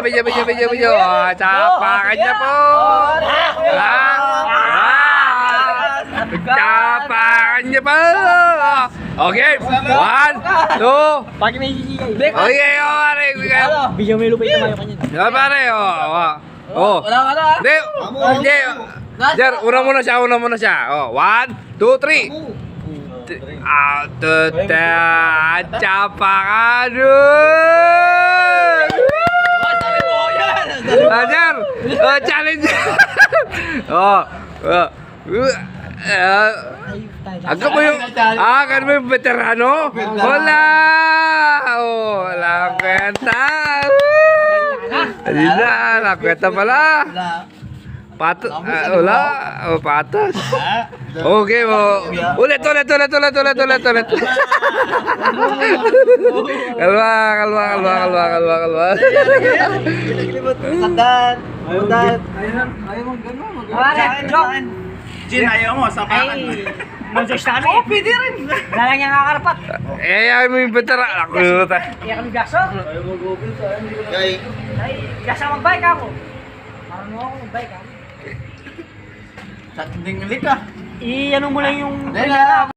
medyo. Capakan niya po. Capakan niya po. Okay, 1, 2. Pag may hihigay. Okay, pare. Bigyan mo yung lupay na mayo kanya. Pare, Wala ka na. Hindi. Jer, una muna siya. 1, 2, 3. Capakan. Ajar, challenge. Agak mo yung kan mo yung veterano? Wala. Wala kwenta. Hindi na kwenta pala. Patos. Wala. Patos. Okay mo. Ulit. Kalma. Sandan. Ayaw mong gano'n. Jin, ayaw mo, sapakan. Mansos na kami. Oo, pwede rin. Wala lang yung kakarapat. Ayaw mo yung veterano. Ako yun. Kaya kami gaso. Ay, gasa mag-bike ako. Parang mo ako mag-bike ako. Sa tinding ulit ka. I-ano mo lang yung